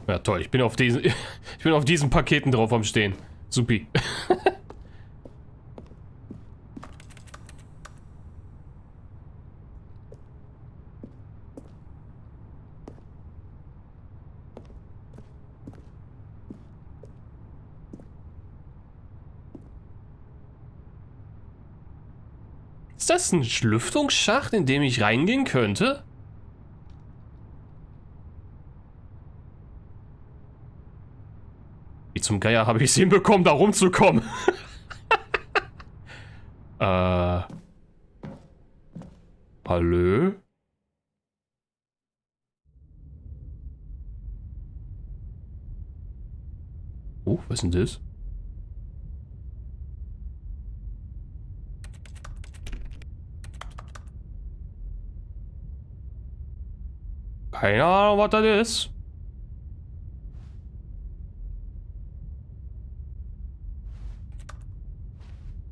Ja, toll. Ich bin auf diesen, ich bin auf diesen Paketen drauf am Stehen. Supi. Ist das ein Lüftungsschacht, in dem ich reingehen könnte? Wie zum Geier habe ich es hinbekommen, da rumzukommen? Hallo? Oh, was ist denn das? Keine Ahnung, was das ist.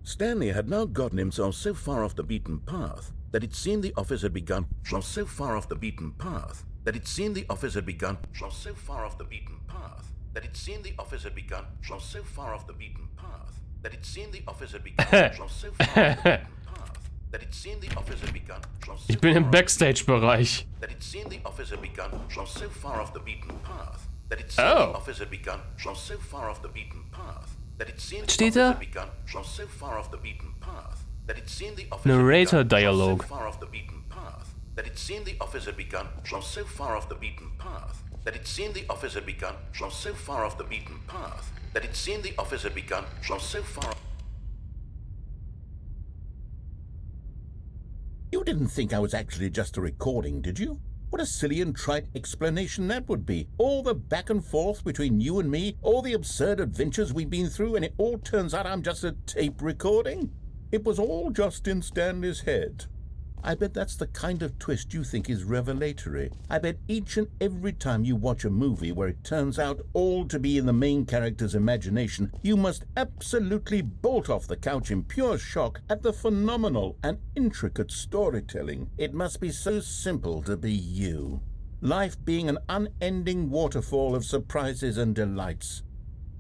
Stanley had now gotten himself so far off the beaten path that it seemed the office had begun. So far off the beaten path that it seemed the office had begun. So far off the beaten path that it seemed the office had begun. So far off the beaten path that it seemed the office had begun. So far off the beaten path that it seemed the office had begun. Ich bin im Backstage-Bereich. That it seemed the office had begun. So far off the beaten path that it seemed the office had begun. So far off the beaten path. Steht da? Narrator Dialog. That it seemed the office had begun from so far off the beaten path. That it seemed the office had begun from so far off the beaten path. That it seemed the office had begun from so far. You didn't think I was actually just a recording, did you? What a silly and trite explanation that would be. All the back and forth between you and me, all the absurd adventures we've been through, and it all turns out I'm just a tape recording? It was all just in Stanley's head. I bet that's the kind of twist you think is revelatory. I bet each and every time you watch a movie where it turns out all to be in the main character's imagination, you must absolutely bolt off the couch in pure shock at the phenomenal and intricate storytelling. It must be so simple to be you. Life being an unending waterfall of surprises and delights.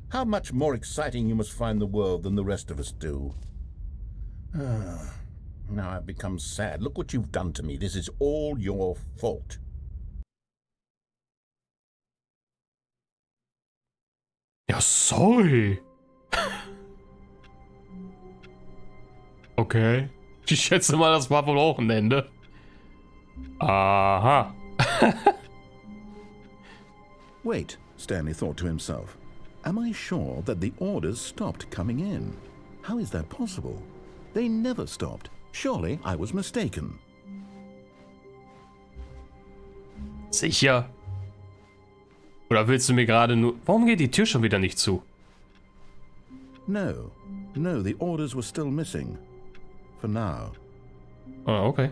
How much more exciting you must find the world than the rest of us do. Now I've become sad. Look what you've done to me. This is all your fault. Ja, sorry. Okay. Ich schätze mal, das war wohl auch ein Ende. Aha. Wait, Stanley thought to himself. Am I sure that the orders stopped coming in? How is that possible? They never stopped. Surely I was mistaken. Sicher. Oder willst du mir gerade nur... Warum geht die Tür schon wieder nicht zu? No, the orders were still missing. For now. Ah, okay.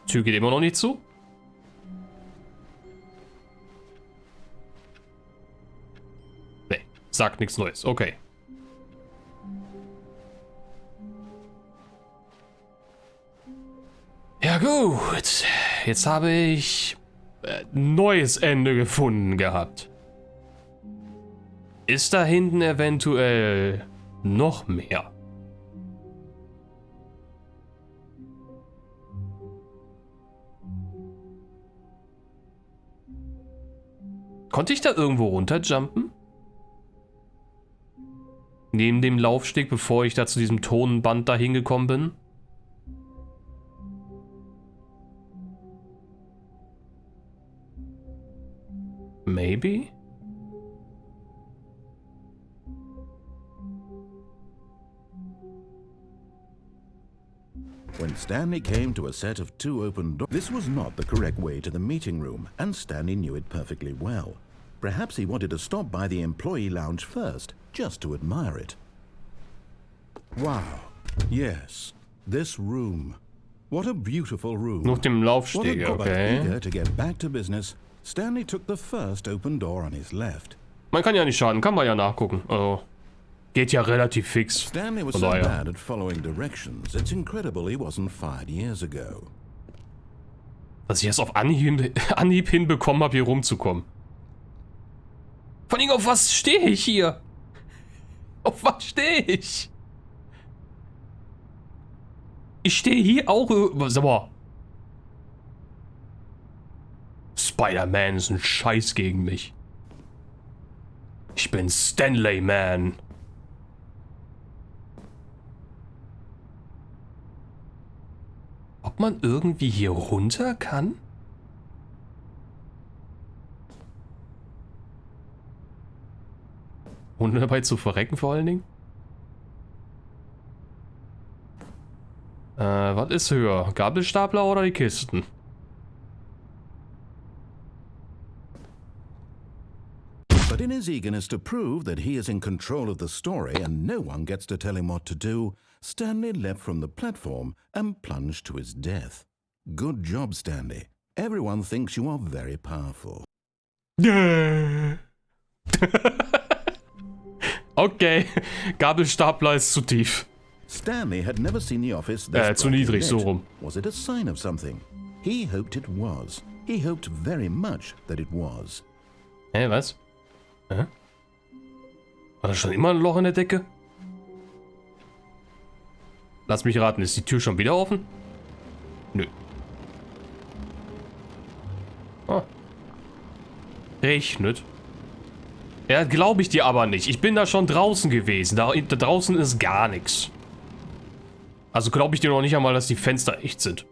Tür geht immer noch nicht zu? Nee, sagt nichts Neues. Okay. Ja gut, jetzt habe ich neues Ende gefunden gehabt. Ist da hinten eventuell noch mehr? Konnte ich da irgendwo runterjumpen? Neben dem Laufsteg, bevor ich da zu diesem Tonband da hingekommen bin? Maybe? When Stanley came to a set of two open doors, this was not the correct way to the meeting room, and Stanley knew it perfectly well. Perhaps he wanted to stop by the employee lounge first, just to admire it. Wow, yes, this room. What a beautiful room. Nach dem Laufsteg, okay. Eager to get back to business, Stanley took the first open door on his left. Man kann ja nicht schaden, kann man ja nachgucken. Also, geht ja relativ fix. Stanley was so bad at following directions, it's incredible he wasn't fired years ago. dass ich es auf Anhieb hinbekommen habe, hier rumzukommen. Vor allem, auf was stehe ich hier? Auf was stehe ich? Ich stehe hier auch... Sag mal. Spider-Man ist ein Scheiß gegen mich. Ich bin Stanley Man. Ob man irgendwie hier runter kann? Ohne dabei zu verrecken vor allen Dingen? Was ist höher? Gabelstapler oder die Kisten? But in his eagerness to prove that he is in control of the story and no one gets to tell him what to do, Stanley leapt from the platform and plunged to his death. Good job, Stanley. Everyone thinks you are very powerful. Okay, Gabelstapler ist zu tief. Stanley had never seen the office this Zu niedrig, so rum. Was it a sign of something? He hoped it was. He hoped very much that it was. Hä, was? Hä? War da schon immer ein Loch in der Decke? Lass mich raten, ist die Tür schon wieder offen? Nö. Oh. Regnet. Ja, glaube ich dir aber nicht. Ich bin da schon draußen gewesen. Da draußen ist gar nichts. Also glaube ich dir noch nicht einmal, dass die Fenster echt sind.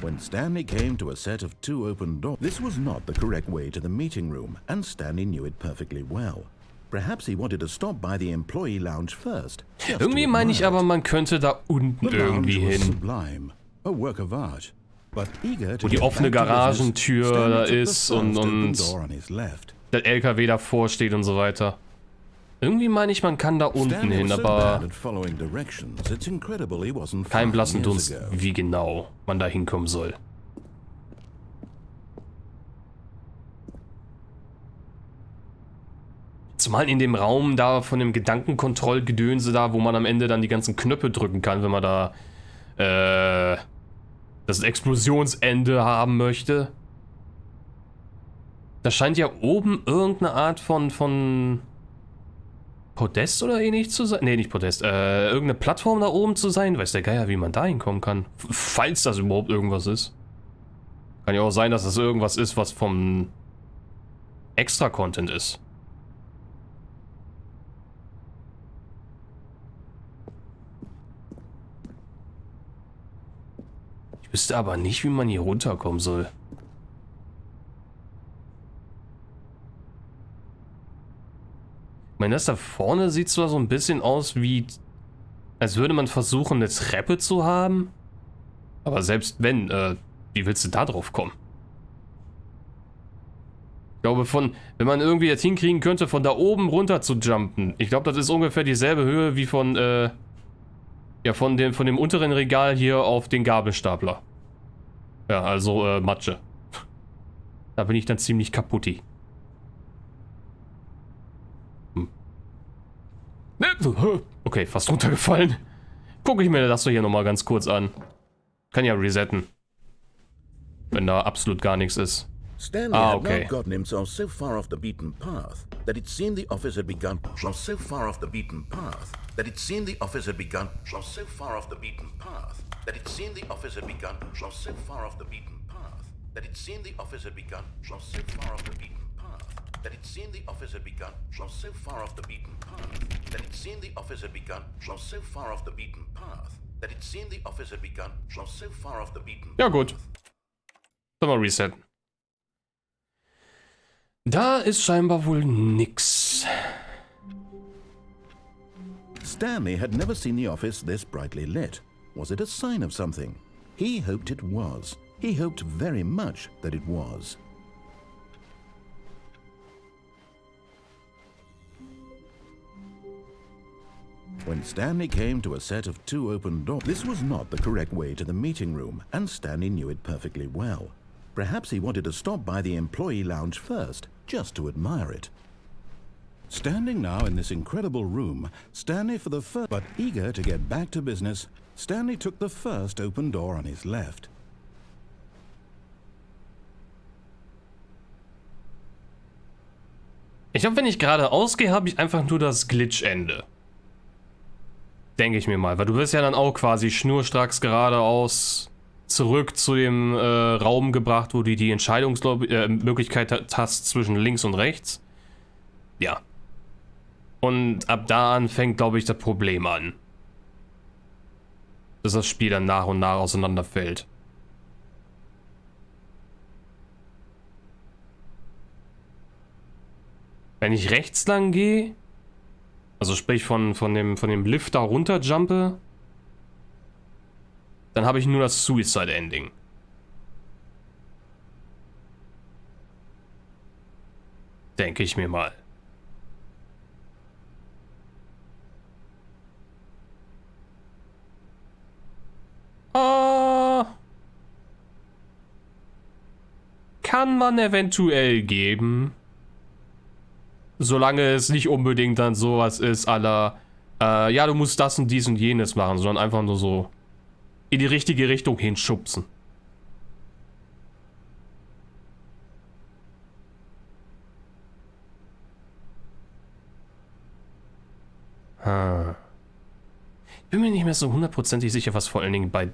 When Stanley came to a set of 2 open doors, this was not the correct way to the meeting room, and Stanley knew it perfectly well. Perhaps he wanted to stop by the employee lounge first. Irgendwie meine ich aber, man könnte da unten irgendwie hin. Sublime, a work of art. But eager to Wo die offene Garagentür da ist und der LKW davor steht und so weiter. Irgendwie meine ich, man kann da unten hin, aber kein blassen Dunst, wie genau man da hinkommen soll. Zumal in dem Raum da von dem Gedankenkontrollgedönse da, wo man am Ende dann die ganzen Knöpfe drücken kann, wenn man da das Explosionsende haben möchte. Da scheint ja oben irgendeine Art von Podest oder ähnlich zu sein. Nee, nicht Podest. Irgendeine Plattform da oben zu sein. Weiß der Geier, wie man da hinkommen kann. Falls das überhaupt irgendwas ist. Kann ja auch sein, dass das irgendwas ist, was vom Extra-Content ist. Ich wüsste aber nicht, wie man hier runterkommen soll. Ich meine, das da vorne sieht zwar so ein bisschen aus wie, als würde man versuchen, eine Treppe zu haben. Aber selbst wenn, wie willst du da drauf kommen? Ich glaube, wenn man irgendwie jetzt hinkriegen könnte, von da oben runter zu jumpen. Ich glaube, das ist ungefähr dieselbe Höhe wie von dem unteren Regal hier auf den Gabelstapler. Ja, also Matsche. Da bin ich dann ziemlich kaputti. Okay, fast runtergefallen. Gucke ich mir das doch hier nochmal ganz kurz an. Kann ja resetten. Wenn da absolut gar nichts ist. Stanley had now gotten himself so far off the beaten path that it seemed the office had begun so far off the beaten path that it seemed the office had begun so far off the beaten path that it seemed the office had begun so far off the beaten path that it seemed the office had begun so far off the beaten path that it seemed the office had begun so far off the beaten path that it seemed the office had begun so far off the beaten path that it seemed the office had begun so far off the beaten path. Ja gut. Sollen wir resetten. Da ist scheinbar wohl nix. Stanley had never seen the office this brightly lit. Was it a sign of something? He hoped it was. He hoped very much that it was. When Stanley came to a set of 2 open doors, this was not the correct way to the meeting room, and Stanley knew it perfectly well. Perhaps he wanted to stop by the employee lounge first, just to admire it. Standing now in this incredible room, Stanley for the first, but eager to get back to business, Stanley took the first open door on his left. Ich glaube, wenn ich geradeaus gehe, habe ich einfach nur das Glitch-Ende. Denke ich mir mal, weil du wirst ja dann auch quasi schnurstracks geradeaus zurück zu dem Raum gebracht, wo du die Entscheidungsmöglichkeit hast zwischen links und rechts. Ja. Und ab da an fängt, glaube ich, das Problem an. Dass das Spiel dann nach und nach auseinanderfällt. Wenn ich rechts lang gehe, also sprich von dem Lift da runter jumpe, dann habe ich nur das Suicide Ending. Denke ich mir mal. Kann man eventuell geben. Solange es nicht unbedingt dann sowas ist, à la, ja, du musst das und dies und jenes machen, sondern einfach nur so in die richtige Richtung hinschubsen. Ich bin mir nicht mehr so hundertprozentig sicher, was vor allen Dingen bei...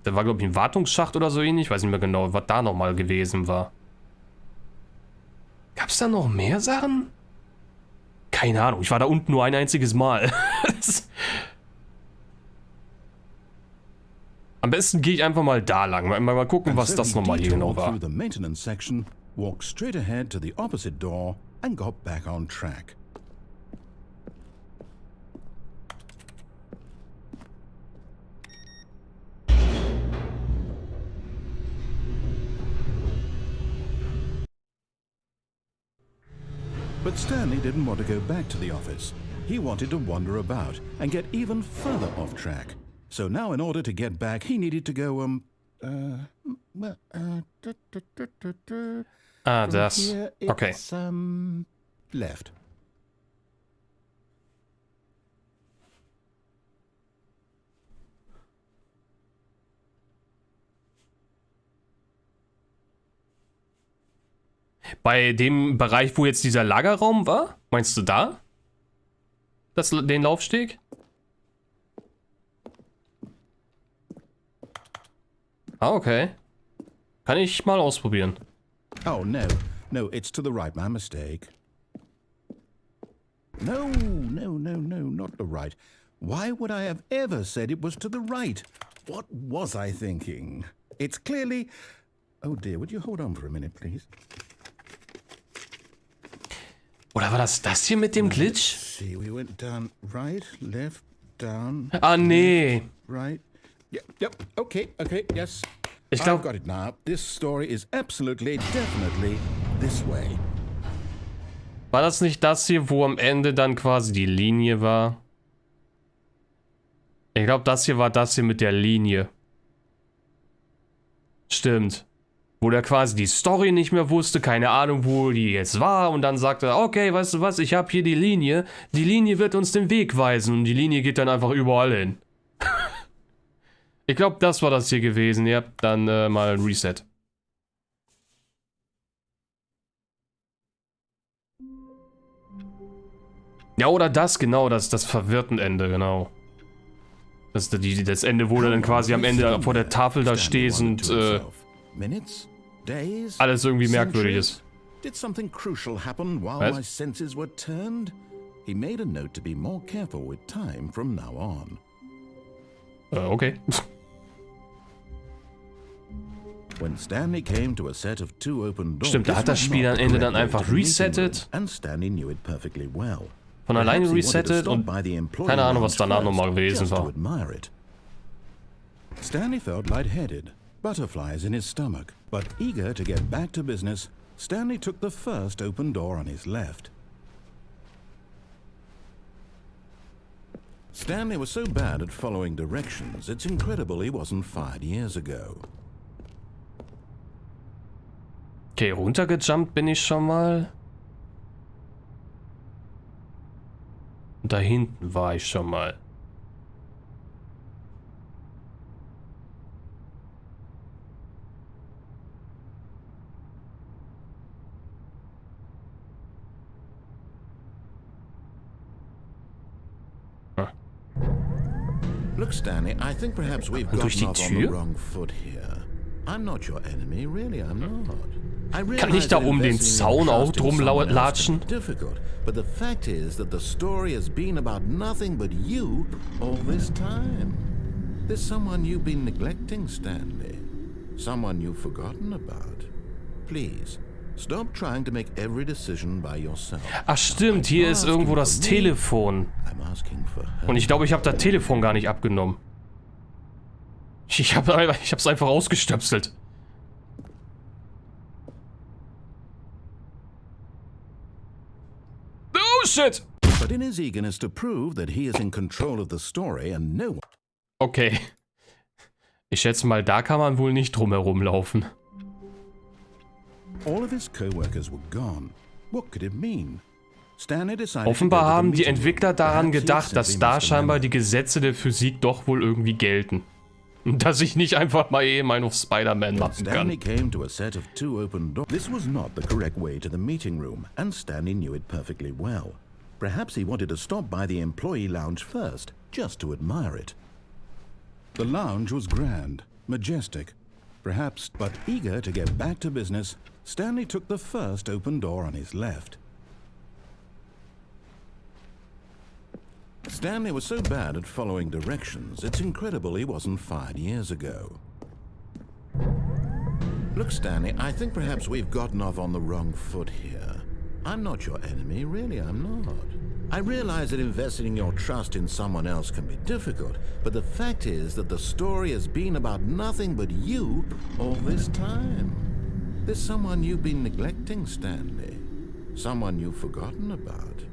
Da war, glaube ich, ein Wartungsschacht oder so ähnlich. Ich weiß nicht mehr genau, was da nochmal gewesen war. Gab es da noch mehr Sachen? Keine Ahnung, ich war da unten nur ein einziges Mal. Am besten gehe ich einfach mal da lang. Mal gucken, was das nochmal hier genau war. The maintenance section, walked straight ahead to the opposite door and got back on track. But Stanley didn't want to go back to the office. He wanted to wander about and get even further off track. So now in order to get back, he needed to go, das. Here Okay. it's, left. Bei dem Bereich, wo jetzt dieser Lagerraum war? Meinst du da? Den Laufsteg? Ah, okay. Kann ich mal ausprobieren. Oh, no, it's to the right, my mistake. No, not the right. Why would I have ever said it was to the right? What was I thinking? It's clearly... Oh dear, would you hold on for a minute, please? Oder war das hier mit dem Glitch? See, we went down right, left, down. Ah, nee. Right. Yep, okay, yes. Ich I've glaube... got it now. This story is absolutely, definitely this way. War das nicht das hier, wo am Ende dann quasi die Linie war? Ich glaube, das hier war das hier mit der Linie. Stimmt. Wo der quasi die Story nicht mehr wusste, keine Ahnung, wo die jetzt war. Und dann sagte er, okay, weißt du was, ich habe hier die Linie. Die Linie wird uns den Weg weisen. Und die Linie geht dann einfach überall hin. Ich glaube, das war das hier gewesen. Ja, dann mal ein Reset. Ja, oder das, genau, das verwirrten Ende, genau. Das Ende, wo du dann quasi am Ende vor der Tafel da stehst und alles irgendwie merkwürdig ist. Did something crucial happen while my senses were turned? He made a note to be more careful with time from now on. Okay. When Stanley came to a set of two open doors, stimmt, da hat das Spiel am Ende dann einfach resettet. And Stanley knew it perfectly well. Von alleine resettet und keine Ahnung, was danach nochmal gewesen war. Stanley felt lightheaded, butterflies in his stomach, but eager to get back to business, Stanley took the first open door on his left. Stanley was so bad at following directions, it's incredible he wasn't fired years ago. Okay, runtergejumpt bin ich schon mal. Und da hinten war ich schon mal. Look, Stanley, I think perhaps we've Durch gotten die off on the Tür? wrong foot here. I'm not your enemy, really, I'm not. I Kann ich realize da that um den investing in your Zaun auch trust in drum someone else latschen? can be difficult, but the fact is that the story has been about nothing but you all this time. There's someone you've been neglecting, Stanley. Someone you've forgotten about. Please, stop trying to make every decision by yourself. Ach stimmt, hier ist irgendwo das Telefon. I'm asking for her. Und ich glaube, ich habe das Telefon gar nicht abgenommen. Ich hab's einfach ausgestöpselt. Oh shit! But in his eagerness to prove that he is in control of the story and no one... Okay. Ich schätze mal, da kann man wohl nicht drum herum laufen. All of his co-workers were gone. What could it mean? Stanley decided Offenbar to go to the haben die meeting room. Entwickler daran Perhaps he gedacht, dass simply da missed the scheinbar memo. die Gesetze der Physik doch wohl irgendwie gelten. Und dass ich nicht einfach mal eben einen auf Spider-Man machen Stanley kann. came to a set of 2 open doors. This was not the correct way to the meeting room, and Stanley knew it perfectly well. Perhaps he wanted to stop by the employee lounge first, just to admire it. The lounge was grand, majestic, perhaps, but eager to get back to business, Stanley took the first open door on his left. Stanley was so bad at following directions, it's incredible he wasn't fired years ago. Look, Stanley, I think perhaps we've gotten off on the wrong foot here. I'm not your enemy, really, I'm not. I realize that investing your trust in someone else can be difficult, but the fact is that the story has been about nothing but you all this time. There's someone you've been neglecting, Stanley. Someone you've forgotten about.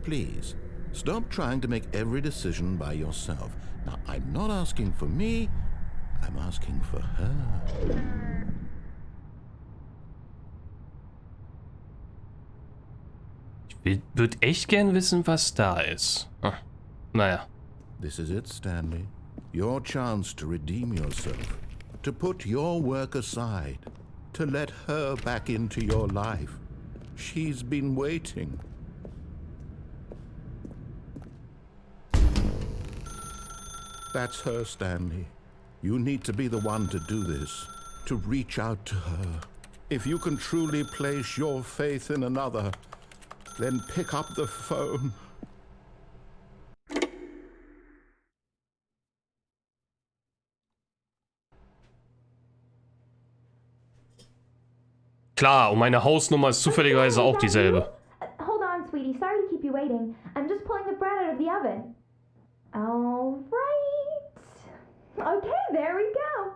Please, stop trying to make every decision by yourself. Now, I'm not asking for me, I'm asking for her. Ich würde echt gern wissen, was da ist. Hm. Naja. This is it, Stanley. Your chance to redeem yourself. To put your work aside. To let her back into your life. She's been waiting. That's her, Stanley. You need to be the one to do this. To reach out to her. If you can truly place your faith in another, then pick up the phone. Klar, und meine Hausnummer ist zufälligerweise auch dieselbe. Hold on, sweetie. Sorry to keep you waiting. I'm just pulling the bread out of the oven. All right. Okay, there we go.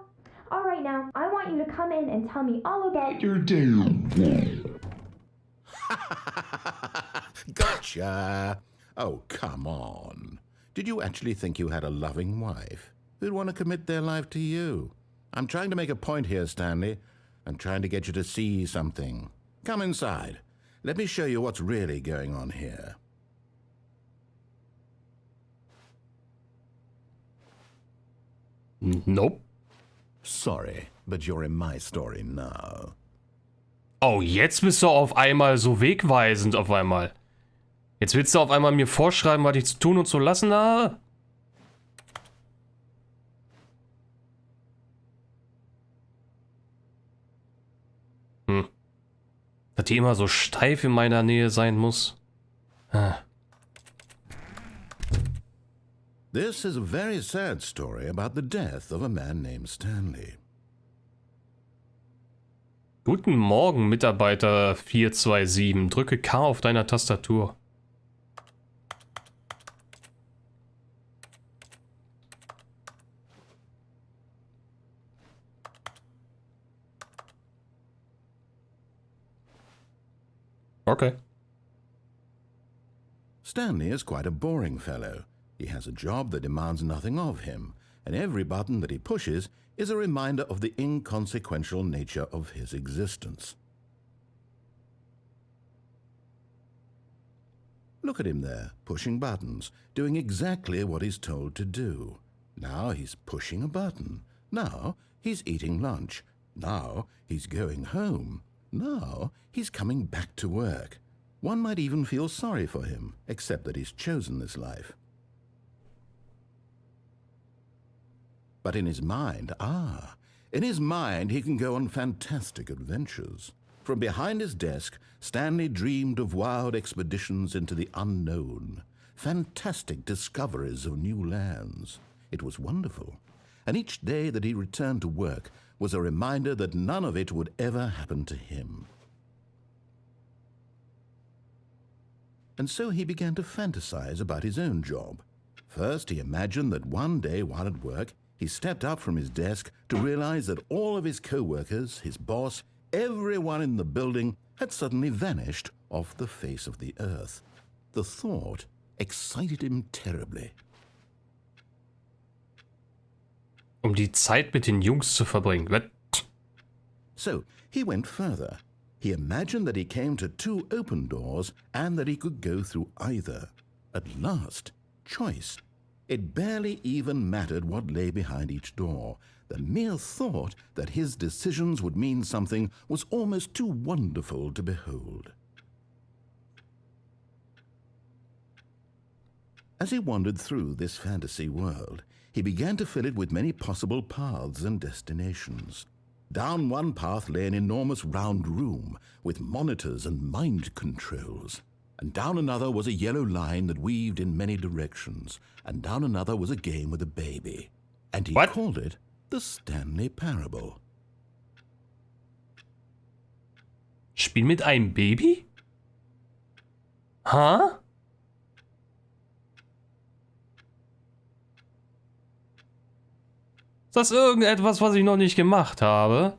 All right, now, I want you to come in and tell me all about your day. Gotcha! Oh, come on. Did you actually think you had a loving wife who'd want to commit their life to you? I'm trying to make a point here, Stanley. I'm trying to get you to see something. Come inside. Let me show you what's really going on here. Nope. Sorry, but you're in my story now. Oh, jetzt bist du auf einmal so wegweisend auf einmal. Jetzt willst du auf einmal mir vorschreiben, was ich zu tun und zu lassen habe? Dass die immer so steif in meiner Nähe sein muss. This is a very sad story about the death of a man named Stanley. Guten Morgen, Mitarbeiter 427. Drücke K auf deiner Tastatur. Okay. Stanley is quite a boring fellow. He has a job that demands nothing of him, and every button that he pushes is a reminder of the inconsequential nature of his existence. Look at him there, pushing buttons, doing exactly what he's told to do. Now he's pushing a button. Now he's eating lunch. Now he's going home. Now he's coming back to work. One might even feel sorry for him, except that he's chosen this life. But in his mind, in his mind he can go on fantastic adventures. From behind his desk, Stanley dreamed of wild expeditions into the unknown, fantastic discoveries of new lands. It was wonderful, and each day that he returned to work was a reminder that none of it would ever happen to him. And so he began to fantasize about his own job. First, he imagined that one day while at work, he stepped up from his desk to realize that all of his co-workers, his boss, everyone in the building had suddenly vanished off the face of the earth. The thought excited him terribly. Die Zeit mit den Jungs zu verbringen. What? So he went further. He imagined that he came to 2 open doors and that he could go through either. At last, choice. It barely even mattered what lay behind each door. The mere thought that his decisions would mean something was almost too wonderful to behold. As he wandered through this fantasy world, he began to fill it with many possible paths and destinations. Down one path lay an enormous round room with monitors and mind controls. And down another was a yellow line that weaved in many directions. And down another was a game with a baby. And he called it The Stanley Parable. Spiel mit einem Baby? Huh? Ist das irgendetwas, was ich noch nicht gemacht habe?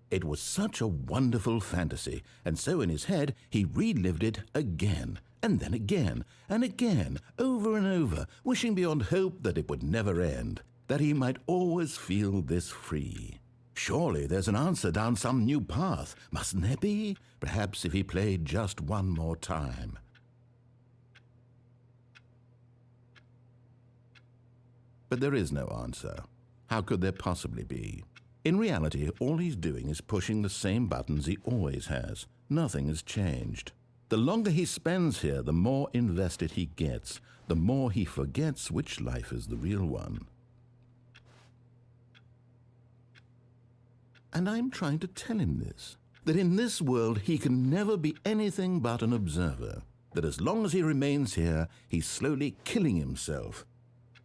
It was such a wonderful fantasy, and so in his head he relived it again, and then again, and again, over and over, wishing beyond hope that it would never end, that he might always feel this free. Surely there's an answer down some new path, mustn't there be? Perhaps if he played just one more time. But there is no answer. How could there possibly be? In reality, all he's doing is pushing the same buttons he always has. Nothing has changed. The longer he spends here, the more invested he gets, the more he forgets which life is the real one. And I'm trying to tell him this, that in this world he can never be anything but an observer, that as long as he remains here, he's slowly killing himself.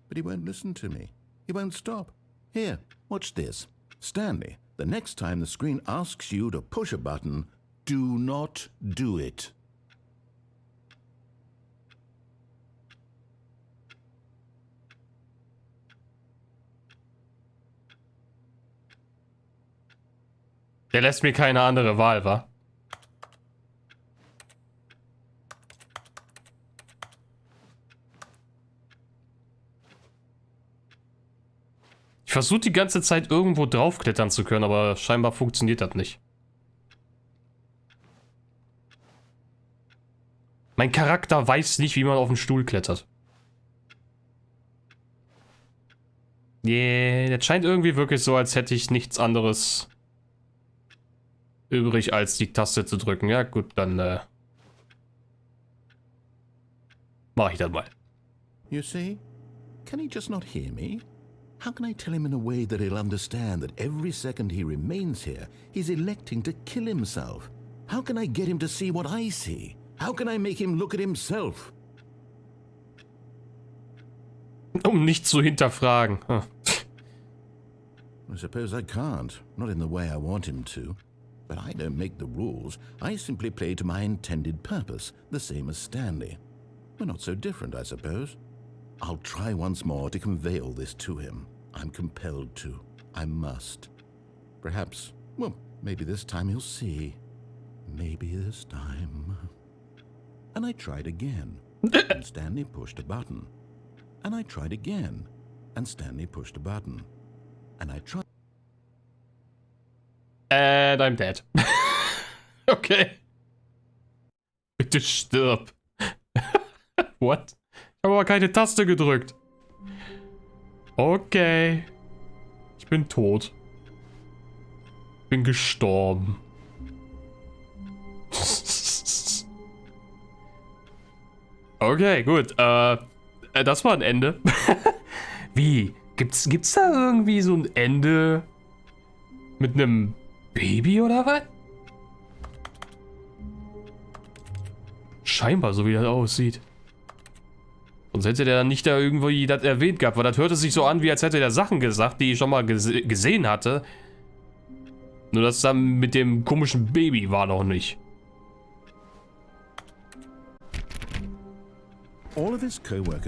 But he won't listen to me. He won't stop. Here, watch this. Stanley, the next time the screen asks you to push a button, do not do it. Der lässt mir keine andere Wahl, wa? Ich versuche die ganze Zeit irgendwo draufklettern zu können, aber scheinbar funktioniert das nicht. Mein Charakter weiß nicht, wie man auf den Stuhl klettert. Yeah, das scheint irgendwie wirklich so, als hätte ich nichts anderes übrig, als die Taste zu drücken. Ja gut, dann mache ich das mal. You see? Can he just not hear me? How can I tell him in a way that he'll understand that every second he remains here, he's electing to kill himself? How can I get him to see what I see? How can I make him look at himself? Nicht zu hinterfragen. Huh. I suppose I can't, not in the way I want him to. But I don't make the rules. I simply play to my intended purpose, the same as Stanley. We're not so different, I suppose. I'll try once more to convey all this to him. I'm compelled to. I must. Perhaps, well, maybe this time he'll see. Maybe this time. And I tried again, and Stanley pushed a button. And I tried again, and Stanley pushed a button. And I tried... And I'm dead. Okay. Bitte stirb. What? Ich habe aber keine Taste gedrückt. Okay. Ich bin tot. Bin gestorben. Okay, gut. Das war ein Ende. Wie? Gibt's da irgendwie so ein Ende mit einem Baby oder was? Scheinbar, so wie das aussieht. Sonst hätte der nicht da irgendwie das erwähnt gehabt, weil das hörte sich so an, wie als hätte der Sachen gesagt, die ich schon mal gesehen hatte. Nur das dann mit dem komischen Baby war noch nicht. All of his co-workers